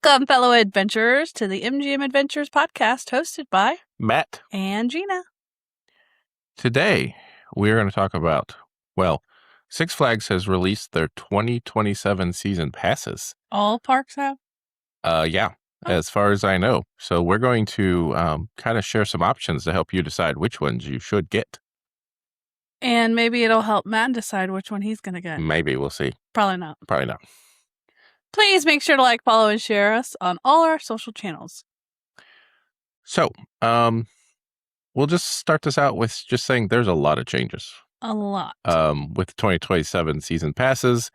Welcome, fellow adventurers, to the MGM Adventures podcast hosted by Matt and Gina. Today, we're going to talk about, Six Flags has released their 2027 season passes. All parks have? As far as I know. So we're going to kind of share some options to help you decide which ones you should get. And maybe it'll help Matt decide which one he's going to get. Maybe, we'll see. Probably not. Probably not. Please make sure to like, follow, and share us on all our social channels. So, we'll just start this out with just saying there's a lot of changes. A lot. With 2027 season passes.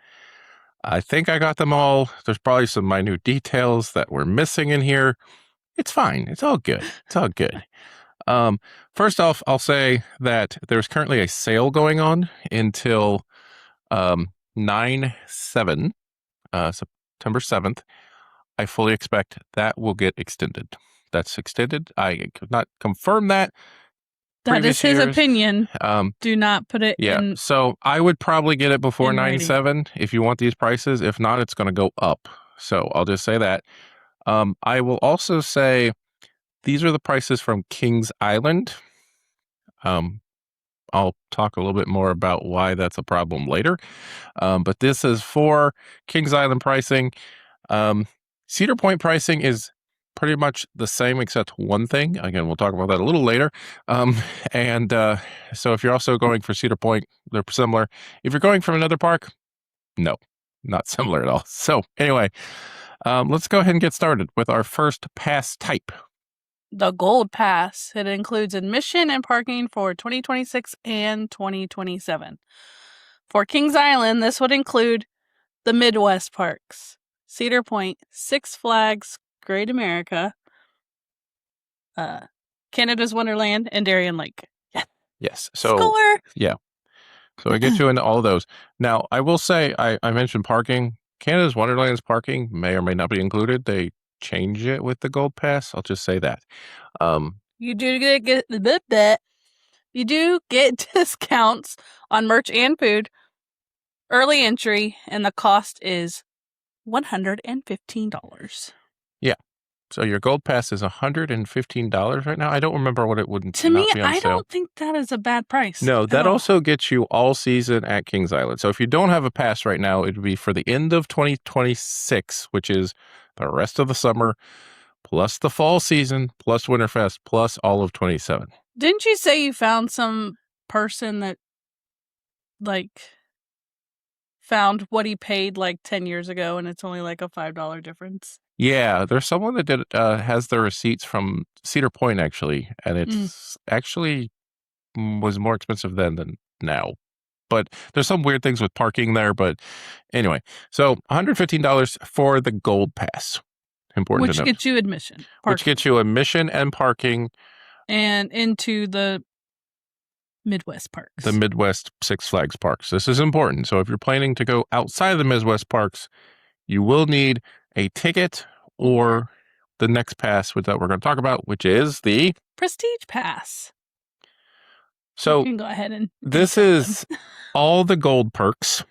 I think I got them all. There's probably some minute details that we're missing in here. It's fine. It's all good. It's all good. First off, I'll say that there's currently a sale going on until 9/7, September 7th. I fully expect that will get extended. That's extended. I could not confirm that. That is his opinion. Do not put it in. So I would probably get it before 9/7 if you want these prices. If not, it's going to go up. So I'll just say that. I will also say these are the prices from Kings Island. I'll talk a little bit more about why that's a problem later. But this is for Kings Island pricing. Cedar Point pricing is pretty much the same except one thing. Again, we'll talk about that a little later. So if you're also going for Cedar Point, they're similar. If you're going from another park, no, not similar at all. So anyway, let's go ahead and get started with our first pass type. The Gold Pass. It includes admission and parking for 2026 and 2027. For Kings Island, this would include the Midwest parks, Cedar Point, Six Flags, Great America, Canada's Wonderland, and Darien Lake. Yes. So, Score! Yeah. So I get you into all of those. Now, I will say, I mentioned parking. Canada's Wonderland's parking may or may not be included. They change it with the Gold Pass. I'll just say that. You do get discounts on merch and food, early entry, and the cost is $115. Yeah. So your Gold Pass is $115 right now. I don't remember what it would to not me. be on I sale. don't think that is a bad price. No, that also gets you all season at Kings Island. So if you don't have a pass right now, it would be for the end of 2026, which is the rest of the summer, plus the fall season, plus Winterfest, plus all of 27. Didn't you say you found some person that, found what he paid 10 years ago, and it's only a $5 difference? Yeah, there's someone that did has their receipts from Cedar Point, actually, and it's actually was more expensive then than now. But there's some weird things with parking there. But anyway, so $115 for the Gold Pass. Important to note. Which gets you admission. Parking. Which gets you admission and parking. And into the Midwest parks. The Midwest Six Flags parks. This is important. So if you're planning to go outside of the Midwest parks, you will need a ticket or the next pass that we're going to talk about, which is the Prestige Pass. So you can go ahead and this is all the gold perks,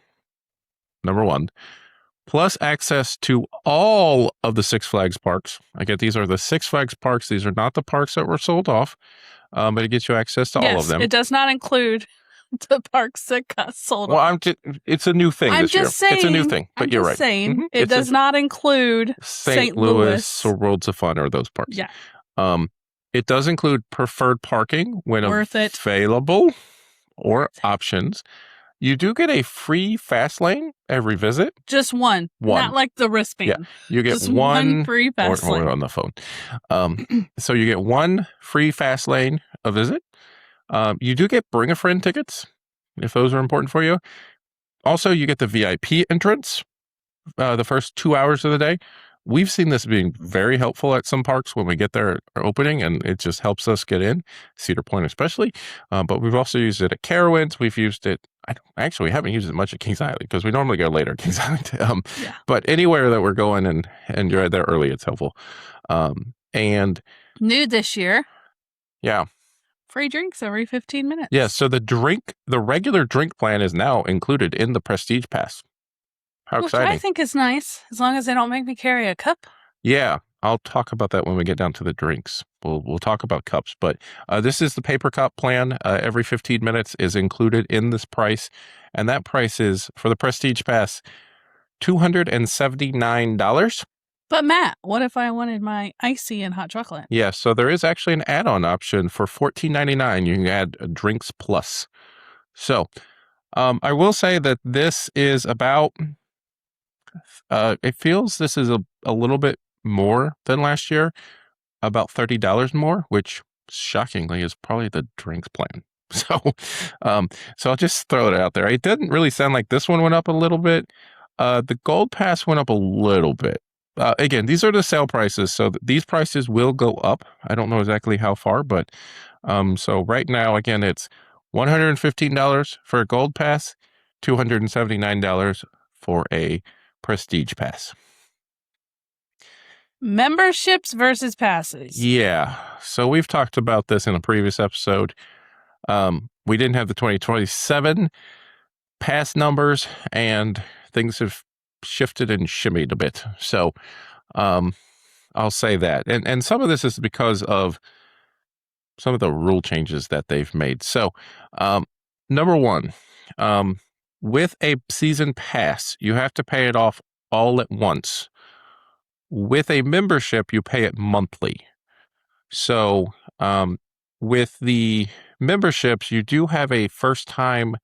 number one, plus access to all of the Six Flags parks. Again, these are the Six Flags parks. These are not the parks that were sold off, but it gets you access to all of them. It does not include the parks that got sold off. It's a new thing this year. Saying, it's a new thing, but you're right. Saying, it does not include St. Louis or Worlds of Fun or those parks. Yeah. It does include preferred parking when available or options. You do get a free fast lane every visit. Just one. Not like the wristband. Yeah. You get just one free fast lane. Or on the phone. So you get one free fast lane a visit. You do get bring a friend tickets if those are important for you. Also, you get the VIP entrance the first 2 hours of the day. We've seen this being very helpful at some parks when we get there opening, and it just helps us get in, Cedar Point especially. But we've also used it at Carowinds. We've used it, we haven't used it much at Kings Island because we normally go later at Kings Island. But anywhere that we're going and you're there early, it's helpful. And new this year. Yeah. Free drinks every 15 minutes. Yeah, so the regular drink plan is now included in the Prestige Pass. How exciting. I think is nice, as long as they don't make me carry a cup. Yeah, I'll talk about that when we get down to the drinks. We'll talk about cups, but this is the paper cup plan. Every 15 minutes is included in this price, and that price is for the Prestige Pass $279. But Matt, what if I wanted my icy and hot chocolate? Yeah, so there is actually an add-on option for $14.99. You can add drinks plus. So I will say that this is about. It feels this is a little bit more than last year, about $30 more, which shockingly is probably the drinks plan. So, so I'll just throw it out there. It doesn't really sound like this one went up a little bit. The gold pass went up a little bit. Again, these are the sale prices, so these prices will go up. I don't know exactly how far, but so right now, again, it's $115 for a gold pass, $279 for a prestige pass. Memberships versus passes. Yeah. So we've talked about this in a previous episode. We didn't have the 2027 pass numbers, and things have shifted and shimmied a bit. So I'll say that. And some of this is because of some of the rule changes that they've made. So number one, with a season pass, you have to pay it off all at once. With a membership, you pay it monthly. So with the memberships, you do have a first-time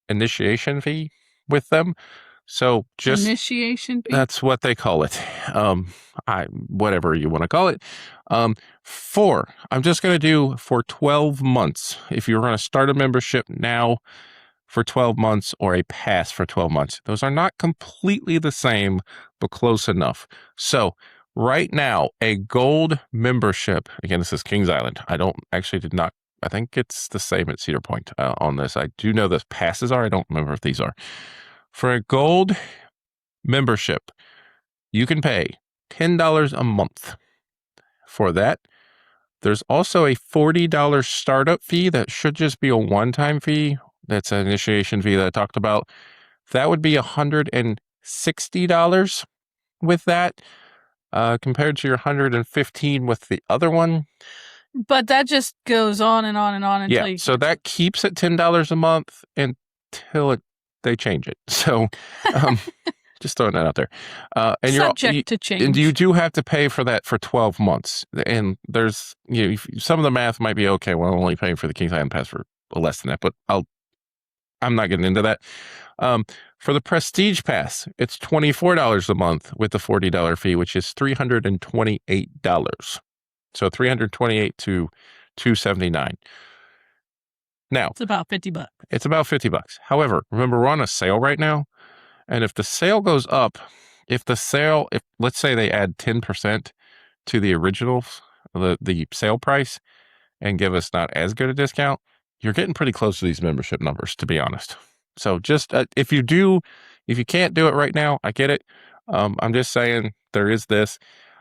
initiation fee with them. So just initiation fee? That's what they call it. Whatever you want to call it. I'm just going to do for 12 months. If you're going to start a membership now for 12 months or a pass for 12 months, those are not completely the same, but close enough. So right now, a gold membership, again, this is Kings Island. I think it's the same at Cedar Point on this. I do know the passes are. I don't remember if these are. For a gold membership, you can pay $10 a month for that. There's also a $40 startup fee that should just be a one-time fee. That's an initiation fee that I talked about. That would be $160 with that, compared to your $115 with the other one. But that just goes on and on and on until you. So that keeps it $10 a month until they change it. So just throwing that out there. And subject to change. And you do have to pay for that for 12 months. And there's, some of the math might be okay. Well, I'm only paying for the Kings Island Pass for less than that, but I'm not getting into that. For the Prestige Pass, it's $24 a month with the $40 fee, which is $328. So $328 to $279. Now, it's about $50. It's about $50. However, remember, we're on a sale right now. And if the sale goes up, if let's say they add 10% to the original, the sale price, and give us not as good a discount, you're getting pretty close to these membership numbers, to be honest. So just if you can't do it right now, I get it. I'm just saying there is this.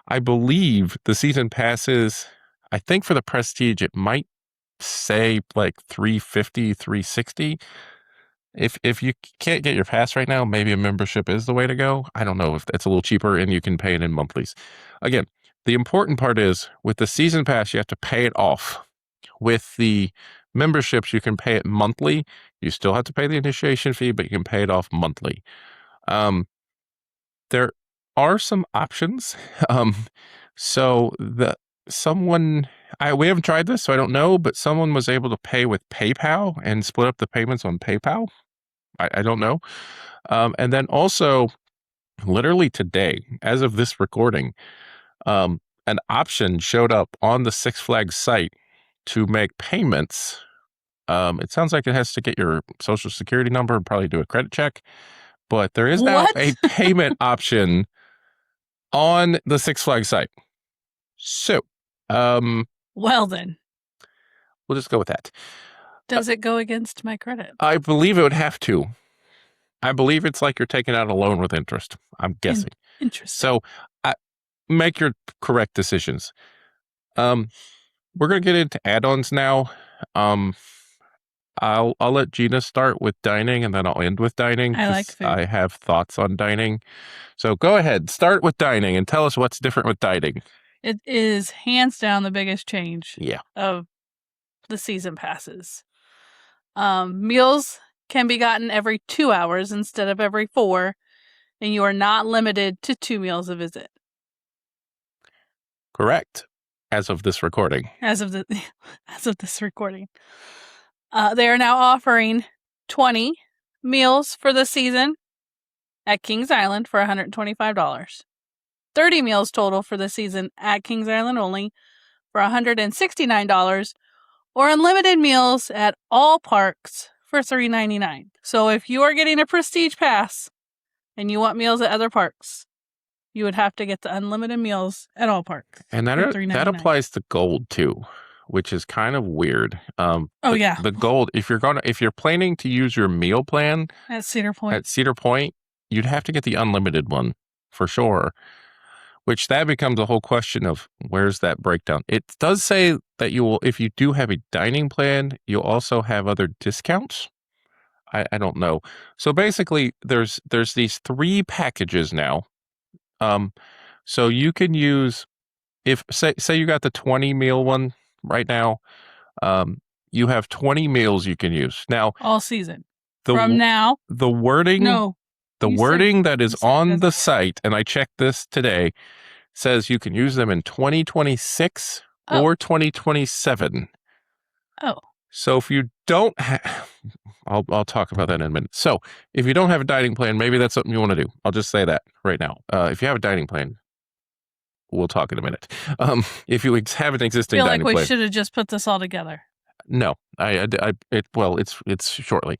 I believe the season passes, I think for the Prestige, it might say like $350, $360. If you can't get your pass right now, maybe a membership is the way to go. I don't know if it's a little cheaper and you can pay it in monthlies. Again, the important part is with the season pass, you have to pay it off. With the memberships, you can pay it monthly. You still have to pay the initiation fee, but you can pay it off monthly. There are some options. We haven't tried this, so I don't know, but someone was able to pay with PayPal and split up the payments on PayPal. I don't know. And then also, literally today, as of this recording, an option showed up on the Six Flags site to make payments. It sounds like it has to get your social security number and probably do a credit check, but there is now a payment option on the Six Flags site. So, well then, we'll just go with that. Does it go against my credit? I believe it would have to. I believe it's like you're taking out a loan with interest. I'm guessing. Interesting. So, make your correct decisions. We're going to get into add-ons now. I'll let Gina start with dining, and then I'll end with dining. I like 'cause food. I have thoughts on dining. So go ahead, start with dining, and tell us what's different with dining. It is hands down the biggest change Yeah. of the season passes. Meals can be gotten every 2 hours instead of every 4, and you are not limited to 2 meals a visit. Correct. As of this recording. As of this recording. They are now offering 20 meals for the season at Kings Island for $125. 30 meals total for the season at Kings Island only for $169, or unlimited meals at all parks for $3.99. So if you are getting a prestige pass and you want meals at other parks, you would have to get the unlimited meals at all parks. And that applies to gold too, which is kind of weird. The gold, if you're planning to use your meal plan at Cedar Point, you'd have to get the unlimited one for sure. Which that becomes a whole question of where's that breakdown. It does say that if you do have a dining plan, you'll also have other discounts. I don't know. So basically, there's these 3 packages now. So you can use, if say you got the 20 meal one right now, you have 20 meals you can use now all season. The wording that is on the site, and I checked this today, says you can use them in 2026 or 2027. Oh. So if you don't have, I'll talk about that in a minute. So if you don't have a dining plan, maybe that's something you want to do. I'll just say that right now. If you have a dining plan, we'll talk in a minute. If you have an existing dining plan. I feel like we should have just put this all together. No, it's shortly.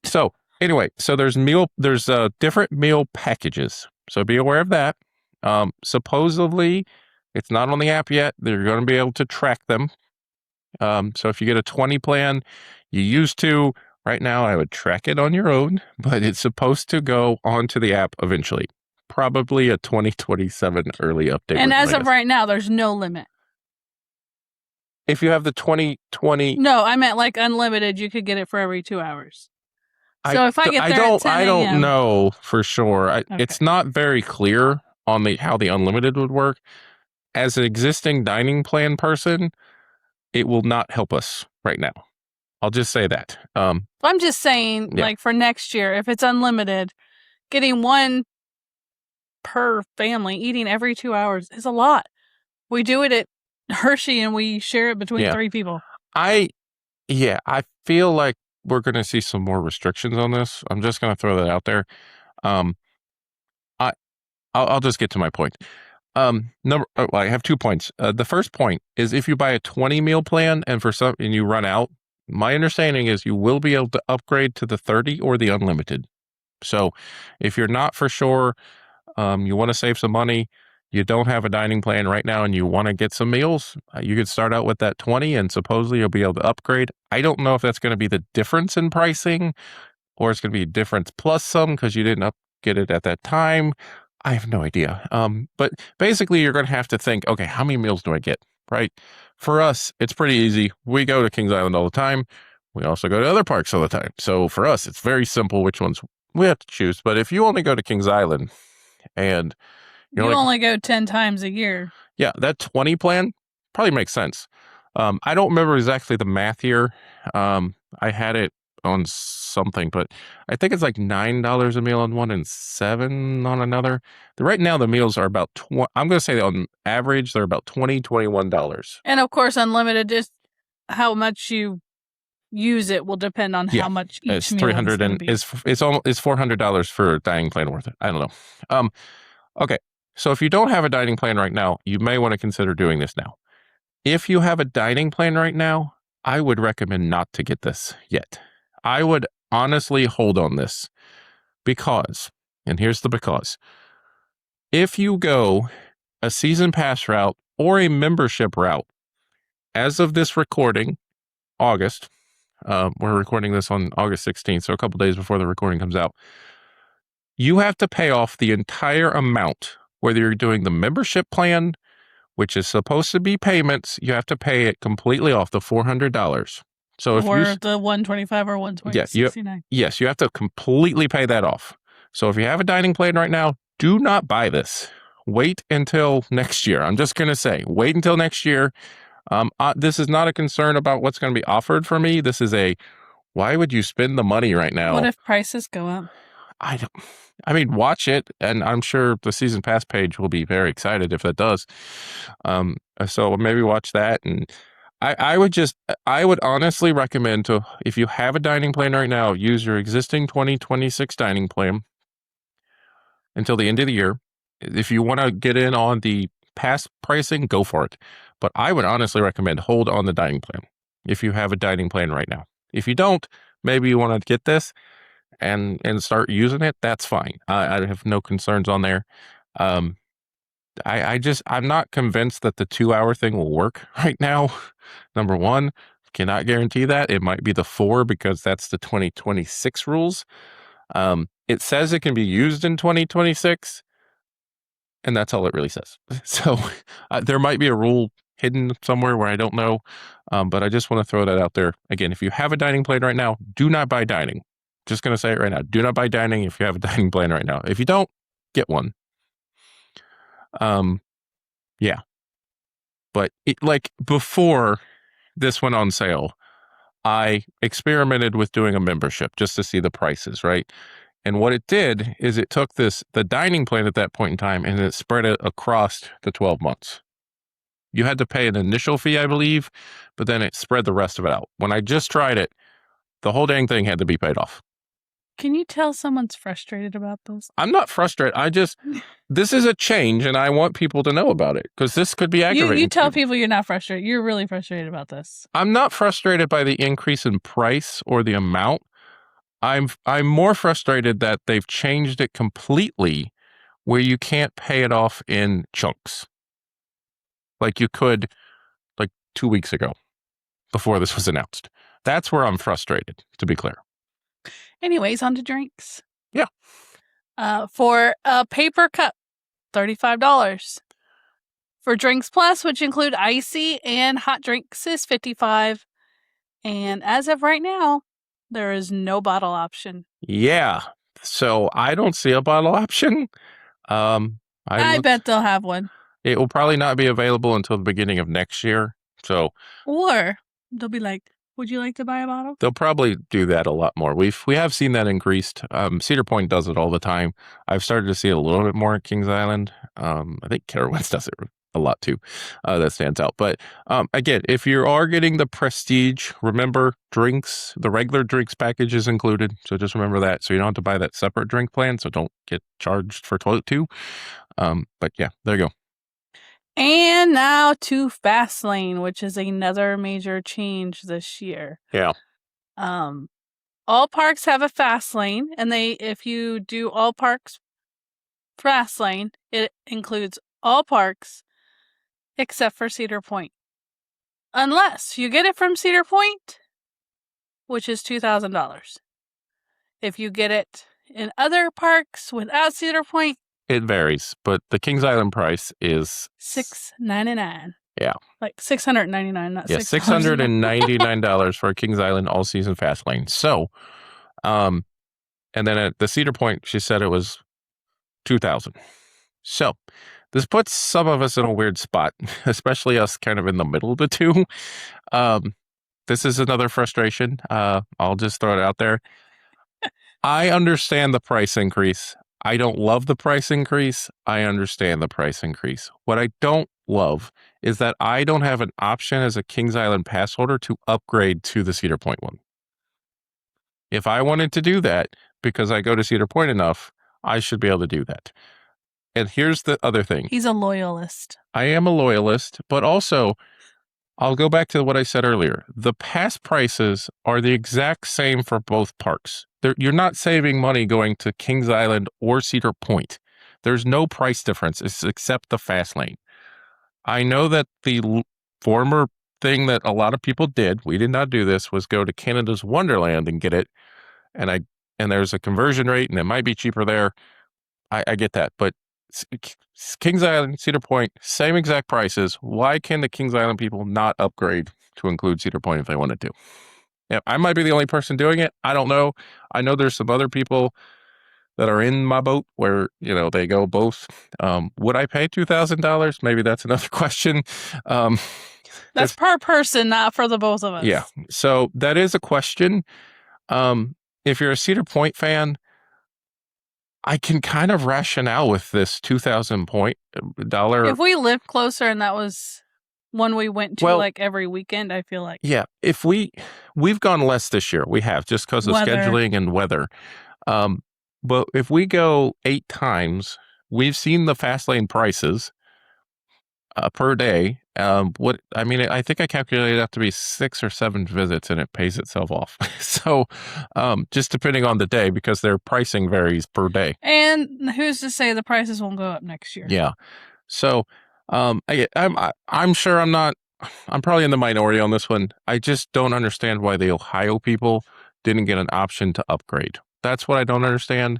So anyway, so there's different meal packages. So be aware of that. Supposedly, it's not on the app yet. They're going to be able to track them. So if you get a 20 plan, you used to. Right now, I would track it on your own, but it's supposed to go onto the app eventually. Probably a 2027 early update. And as of right now, there's no limit. If you have the 2020... No, I meant like unlimited, you could get it for every 2 hours. So if I get there at 10 I don't know for sure. Okay. It's not very clear on how the unlimited would work. As an existing dining plan person, it will not help us right now. I'll just say that. I'm just saying, like for next year, if it's unlimited, getting one per family, eating every 2 hours is a lot. We do it at Hershey and we share it between 3 people. I feel like we're going to see some more restrictions on this. I'm just going to throw that out there. I'll just get to my point. I have 2 points. The first point is if you buy a 20 meal plan and you run out, my understanding is you will be able to upgrade to the 30 or the unlimited. So if you're not for sure, you want to save some money, you don't have a dining plan right now and you want to get some meals, you could start out with that 20 and supposedly you'll be able to upgrade. I don't know if that's going to be the difference in pricing or it's going to be a difference plus some because you didn't get it at that time. I have no idea. But basically you're going to have to think, okay, how many meals do I get, right? For us, it's pretty easy. We go to Kings Island all the time. We also go to other parks all the time. So for us, it's very simple which ones we have to choose. But if you only go to Kings Island and you only go 10 times a year. Yeah, that 20 plan probably makes sense. I don't remember exactly the math here. I had it on something, but I think it's like $9 a meal on one and $7 on another. Right now, the meals are about I'm going to say on average, they're about $21. And of course, unlimited, just how much you use it will depend on how much each meal is going to be. It's $400 for a dining plan worth it. I don't know. Okay. So if you don't have a dining plan right now, you may want to consider doing this now. If you have a dining plan right now, I would recommend not to get this yet. I would honestly hold on this because, and here's the because, if you go a season pass route or a membership route, as of this recording, August, we're recording this on August 16th, so a couple days before the recording comes out, you have to pay off the entire amount. Whether you're doing the membership plan, which is supposed to be payments, you have to pay it completely off, the $400. So if or the 125 or 169. Yes, you have to completely pay that off. So if you have a dining plan right now, do not buy this. Wait until next year. I'm just going to say, wait until next year. This is not a concern about what's going to be offered for me. This is why would you spend the money right now? What if prices go up? I mean, watch it, and I'm sure the season pass page will be very excited if that does. So maybe watch that, and I would honestly recommend if you have a dining plan right now, use your existing 2026 dining plan until the end of the year. If you want to get in on the past pricing, go for it. But I would honestly recommend hold on the dining plan if you have a dining plan right now. If you don't, maybe you want to get this and start using it. That's fine. I have no concerns on there. I'm not convinced that the 2-hour thing will work right now. Number one, cannot guarantee that. It might be the 4 because that's the 2026 rules. It says it can be used in 2026, and that's all it really says. So there might be a rule hidden somewhere where I don't know, but I just want to throw that out there. Again, if you have a dining plan right now, do not buy dining. Just going to say it right now. Do not buy dining if you have a dining plan right now. If you don't, get one. Yeah. But before this went on sale, I experimented with doing a membership just to see the prices, right? And what it did is it took the dining plan at that point in time and it spread it across the 12 months. You had to pay an initial fee, I believe, but then it spread the rest of it out. When I just tried it, the whole dang thing had to be paid off. Can you tell someone's frustrated about this? I'm not frustrated. This is a change and I want people to know about it because this could be aggravating. You tell people you're not frustrated. You're really frustrated about this. I'm not frustrated by the increase in price or the amount. I'm more frustrated that they've changed it completely where you can't pay it off in chunks. Like you could 2 weeks ago before this was announced. That's where I'm frustrated, to be clear. Anyways, on to drinks. Yeah. For a paper cup, $35. For Drinks Plus, which include icy and hot drinks, is $55. And as of right now, there is no bottle option. Yeah. So I don't see a bottle option. I bet they'll have one. It will probably not be available until the beginning of next year. Or they'll be like, would you like to buy a bottle? They'll probably do that a lot more. We have seen that increased. Cedar Point does it all the time. I've started to see it a little bit more at Kings Island. I think Carowinds does it a lot too. That stands out. But again, if you are getting the Prestige, remember drinks, the regular drinks package is included. So just remember that. So you don't have to buy that separate drink plan. So don't get charged for toilet too. But yeah, there you go. And now to Fastlane, which is another major change this year. Yeah. All parks have a Fastlane, and if you do all parks Fastlane, it includes all parks except for Cedar Point. Unless you get it from Cedar Point, which is $2,000. If you get it in other parks without Cedar Point, it varies, but the Kings Island price is $699. Yeah. Like $699, not $699 for a Kings Island all-season Fastlane. So, and then at the Cedar Point, she said it was $2,000. So, this puts some of us in a weird spot, especially us kind of in the middle of the two. This is another frustration. I'll just throw it out there. I understand the price increase. I don't love the price increase. I understand the price increase. What I don't love is that I don't have an option as a Kings Island pass holder to upgrade to the Cedar Point one. If I wanted to do that because I go to Cedar Point enough, I should be able to do that. And here's the other thing. He's a loyalist. I am a loyalist, but also I'll go back to what I said earlier. The pass prices are the exact same for both parks. You're not saving money going to Kings Island or Cedar Point. There's no price difference except the fast lane. I know that the former thing that a lot of people did, we did not do this, was go to Canada's Wonderland and get it. And there's a conversion rate and it might be cheaper there. I get that. But Kings Island, Cedar Point, same exact prices. Why can the Kings Island people not upgrade to include Cedar Point if they wanted to? Yeah, I might be the only person doing it. I don't know. I know there's some other people that are in my boat where, they go both. Would I pay $2,000? Maybe that's another question. That's per person, not for the both of us. Yeah. So that is a question. If you're a Cedar Point fan, I can kind of rationale with this $2,000 If we lived closer and that was one we went to like every weekend, I feel like. Yeah. If we've gone less this year, we have, just because of scheduling and weather. But if we go 8 times, we've seen the fast lane prices per day. I think I calculated it up to be 6 or 7 visits, and it pays itself off. So, just depending on the day, because their pricing varies per day. And who's to say the prices won't go up next year? Yeah. So, I'm sure I'm probably in the minority on this one. I just don't understand why the Ohio people didn't get an option to upgrade. That's what I don't understand.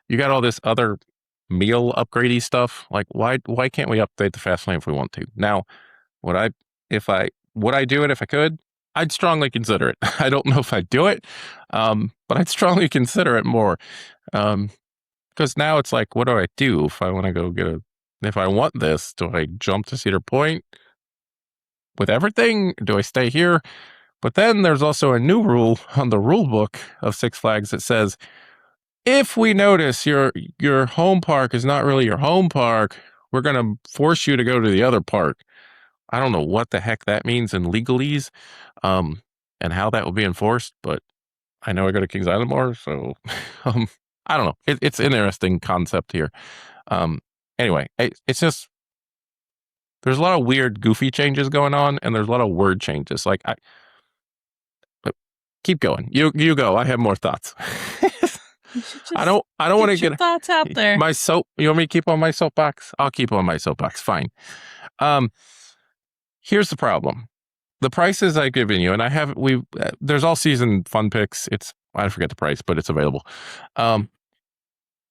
You got all this other meal upgradey stuff. Like, why can't we update the fast lane if we want to? Now, would I do it if I could? I'd strongly consider it. I don't know if I'd do it, but I'd strongly consider it more. Because now it's like, what do I do if I want to go if I want this? Do I jump to Cedar Point with everything? Do I stay here? But then there's also a new rule on the rule book of Six Flags that says, if we notice your home park is not really your home park, we're going to force you to go to the other park. I don't know what the heck that means in legalese, and how that will be enforced, but I know I go to Kings Island more, so I don't know. It's an interesting concept here. Anyway, it's just, there's a lot of weird, goofy changes going on, and there's a lot of word changes. Like, keep going. You go. I have more thoughts. I don't want to get thoughts out there. You want me to keep on my soapbox? I'll keep on my soapbox. Fine. Here's the problem. The prices I've given you, and there's all season fun picks. I forget the price, but it's available.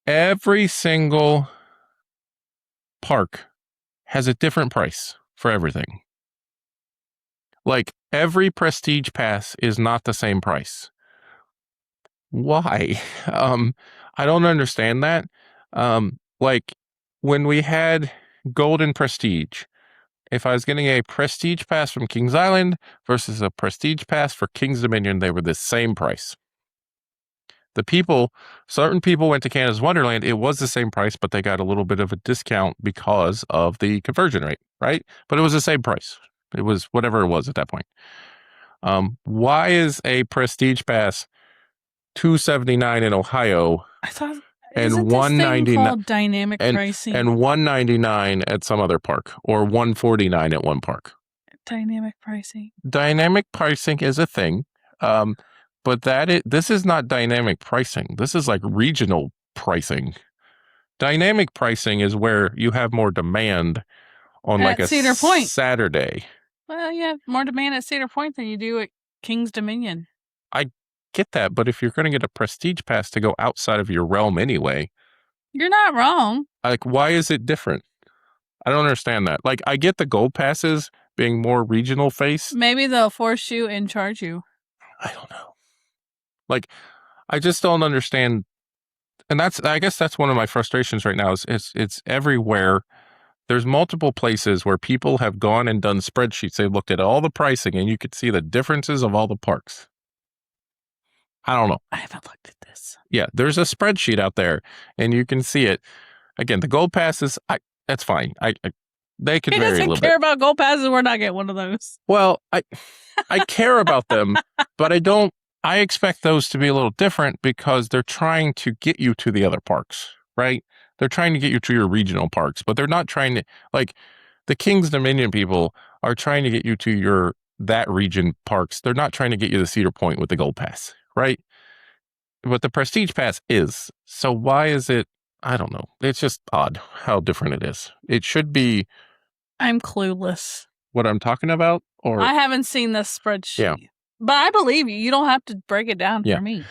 Every single park has a different price for everything. Like, every prestige pass is not the same price. Why? I don't understand that. Like, when we had Golden Prestige, if I was getting a prestige pass from Kings Island versus a prestige pass for Kings Dominion, they were the same price. Certain people went to Canada's Wonderland, it was the same price, but they got a little bit of a discount because of the conversion rate, right? But it was the same price. It was whatever it was at that point. Why is a prestige pass $279 in Ohio? I thought, and $199 dynamic pricing, and $199 at some other park, or $149 at one park. Dynamic pricing. Dynamic pricing is a thing, but this is not dynamic pricing. This is like regional pricing. Dynamic pricing is where you have more demand on like a Cedar Point Saturday. Well, you have more demand at Cedar Point than you do at Kings Dominion. I get that, but if you're going to get a prestige pass to go outside of your realm anyway, you're not wrong. Like, why is it different? I don't understand that. Like, I get the gold passes being more regional face. Maybe they'll force you and charge you. I don't know. Like, I just don't understand. And I guess that's one of my frustrations right now is it's everywhere. There's multiple places where people have gone and done spreadsheets. They've looked at all the pricing and you could see the differences of all the parks. I don't know. I haven't looked at this. Yeah, there's a spreadsheet out there and you can see it. Again, the gold passes, that's fine. They could vary a little bit. He doesn't care about gold passes. We're not getting one of those. Well, I care about them, but I expect those to be a little different because they're trying to get you to the other parks, right? They're trying to get you to your regional parks, but they're not trying to, like, the Kings Dominion people are trying to get you to that region parks. They're not trying to get you to Cedar Point with the gold pass, right? But the prestige pass is. So why is it? I don't know. It's just odd how different it is. It should be. I'm clueless. What I'm talking about? Or I haven't seen this spreadsheet. Yeah. But I believe you. You don't have to break it down for me.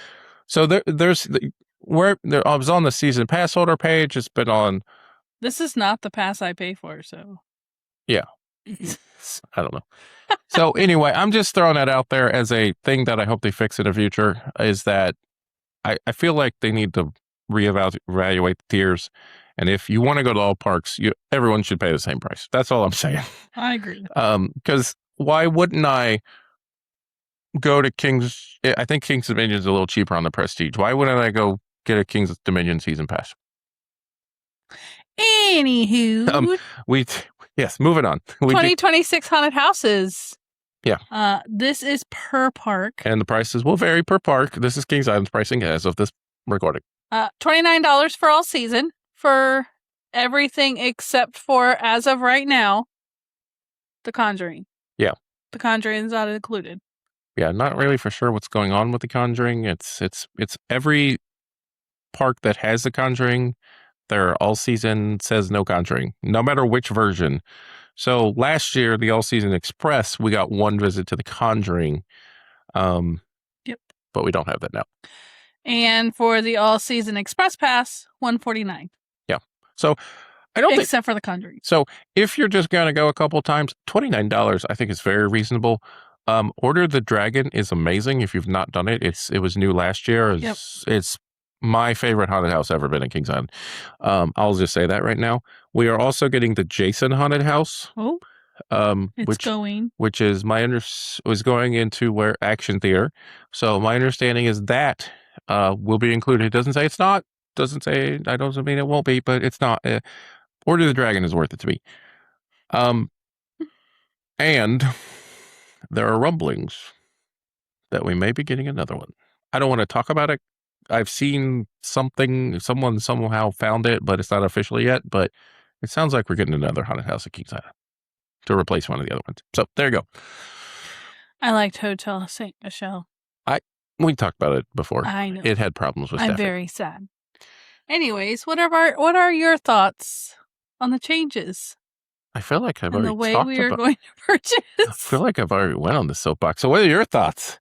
So I was on the season pass holder page. It's been on. This is not the pass I pay for, so. Yeah. I don't know. So anyway, I'm just throwing that out there as a thing that I hope they fix in the future, is that I feel like they need to reevaluate the tiers. And if you want to go to all parks, everyone should pay the same price. That's all I'm saying. I agree. Because why wouldn't I go to King's? I think King's Dominion is a little cheaper on the Prestige. Why wouldn't I go get a King's Dominion season pass? Anywho, yes, moving on. 2026 haunted houses. Yeah. This is per park. And the prices will vary per park. This is Kings Island's pricing as of this recording. $29 for all season for everything except for, as of right now, The Conjuring. Yeah. The Conjuring is not included. Yeah, not really for sure what's going on with The Conjuring. It's every park that has The Conjuring, their all season says no Conjuring, no matter which version. So last year, the All Season Express, we got one visit to The Conjuring. Yep. But we don't have that now. And for the All Season Express Pass, $149. Yeah. So I don't except for The Conjuring. So if you're just going to go a couple times, $29 I think is very reasonable. Order the Dragon is amazing. If you've not done it, it was new last year. It's my favorite haunted house ever been in Kings Island. I'll just say that right now. We are also getting the Jason haunted house. Oh, which is was going into where Action Theater. So my understanding is that will be included. It doesn't say it's not. Doesn't say. I don't mean it won't be, but it's not. Order the Dragon is worth it to me. And there are rumblings that we may be getting another one. I don't want to talk about it. I've seen something, someone somehow found it, but it's not officially yet. But it sounds like we're getting another haunted house at Kings Island to replace one of the other ones. So there you go. I liked Hotel St. Michelle. We talked about it before. I know. It had problems with staffing. I'm very sad. Anyways, what are your thoughts on the changes? I feel like I've already the way talked we are about, going to purchase. I feel like I've already went on the soapbox. So what are your thoughts?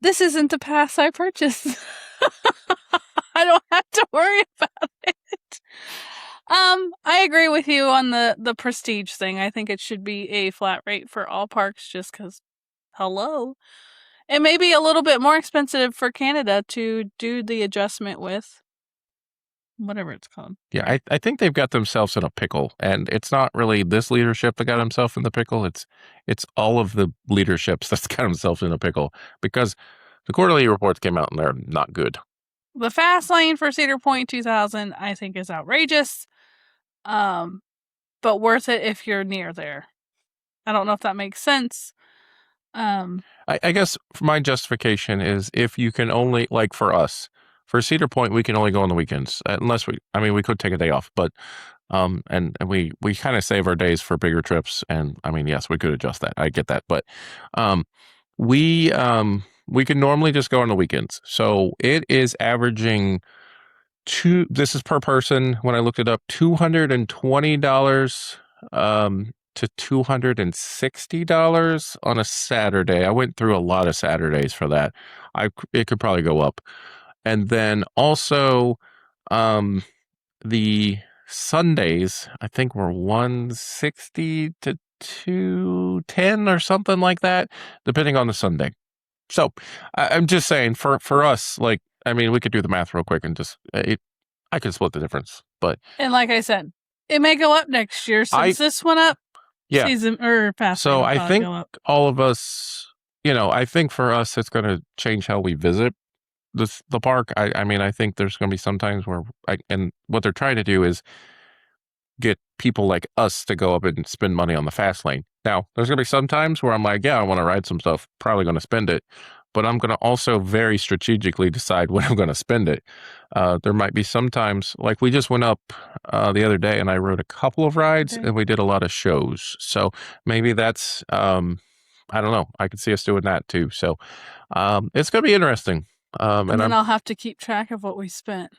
This isn't the pass I purchased. I don't have to worry about it. I agree with you on the prestige thing. I think it should be a flat rate for all parks just because, hello. It may be a little bit more expensive for Canada to do the adjustment with. Whatever it's called. Yeah, I think they've got themselves in a pickle, and it's not really this leadership that got himself in the pickle. It's all of the leaderships that's got themselves in a pickle because the quarterly reports came out and they're not good. The fast lane for Cedar Point 2000, I think, is outrageous, but worth it if you're near there. I don't know if that makes sense. I guess my justification is if you can only, like for us, for Cedar Point, we can only go on the weekends unless we could take a day off, but and we kind of save our days for bigger trips. And I mean, yes, we could adjust that. I get that, but we can normally just go on the weekends. So it is averaging this is per person when I looked it up, $220 to $260 on a Saturday. I went through a lot of Saturdays for that. It could probably go up. And then also the Sundays, I think were $160 to $210 or something like that, depending on the Sunday. So I'm just saying for us, like, I mean, we could do the math real quick and just I could split the difference. And like I said, it may go up next year since this went up. Yeah. Season or past. So I think all of us, I think for us, it's going to change how we visit the park. I mean, I think there's going to be some times where and what they're trying to do is get people like us to go up and spend money on the fast lane. Now, there's going to be some times where I'm like, yeah, I want to ride some stuff, probably going to spend it, but I'm going to also very strategically decide when I'm going to spend it. There might be some times, like we just went up the other day and I rode a couple of rides and we did a lot of shows. So maybe that's, I don't know. I could see us doing that too. So it's going to be interesting. And then I'll have to keep track of what we spent.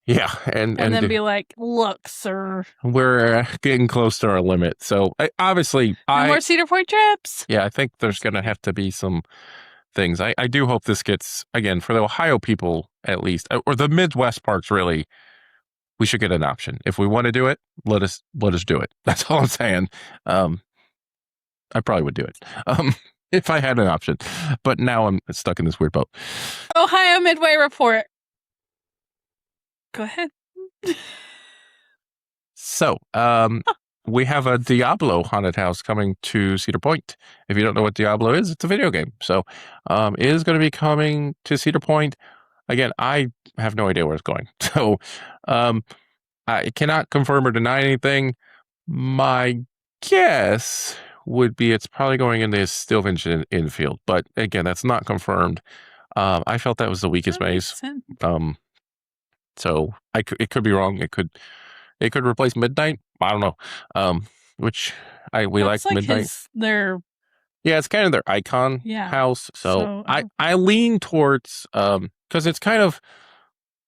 Yeah. And then be like, look, sir. We're getting close to our limit. So obviously, no more Cedar Point trips. Yeah, I think there's going to have to be some things. I do hope this gets, again, for the Ohio people at least, or the Midwest parks really, we should get an option. If we want to do it, let us do it. That's all I'm saying. I probably would do it if I had an option, but now I'm stuck in this weird boat. Ohio Midway report. Go ahead. So, we have a Diablo haunted house coming to Cedar Point. If you don't know what Diablo is, it's a video game. So, it is going to be coming to Cedar Point. Again, I have no idea where it's going. So, I cannot confirm or deny anything. My guess would be it's probably going in the Stillvinch infield. But again, that's not confirmed. I felt that was the weakest maze. So it could be wrong. It could replace Midnight. I don't know. Which we like Midnight. Yeah, it's kind of their icon house. So I lean towards because it's kind of,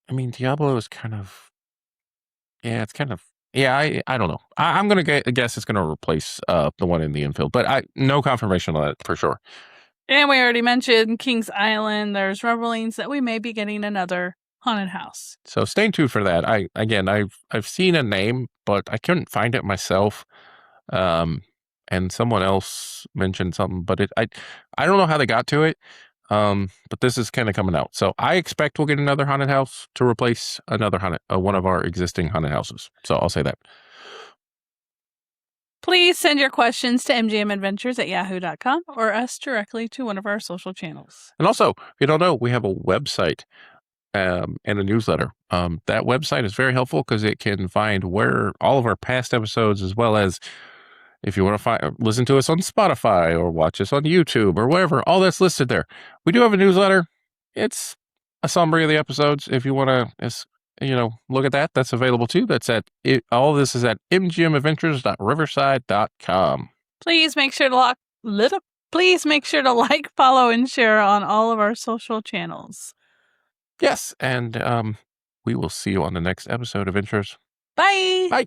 I mean, Diablo is kind of, yeah, it's kind of, yeah, I don't know. I'm gonna guess it's gonna replace the one in the infield, but no confirmation on that for sure. And we already mentioned Kings Island. There's rumblings that we may be getting another haunted house. So stay tuned for that. I've seen a name, but I couldn't find it myself. And someone else mentioned something, but I don't know how they got to it. But this is kind of coming out. So I expect we'll get another haunted house to replace another one of our existing haunted houses. So I'll say that. Please send your questions to mgmadventures@yahoo.com or us directly to one of our social channels. And also, if you don't know, we have a website and a newsletter. That website is very helpful because it can find where all of our past episodes, as well as if you want to listen to us on Spotify or watch us on YouTube or wherever, all that's listed there. We do have a newsletter. It's a summary of the episodes. If you want to, look at that, that's available too. That's all this is at mgmadventures.riverside.com. Please make sure to like, follow, and share on all of our social channels. Yes, and we will see you on the next episode of Adventures. Bye. Bye.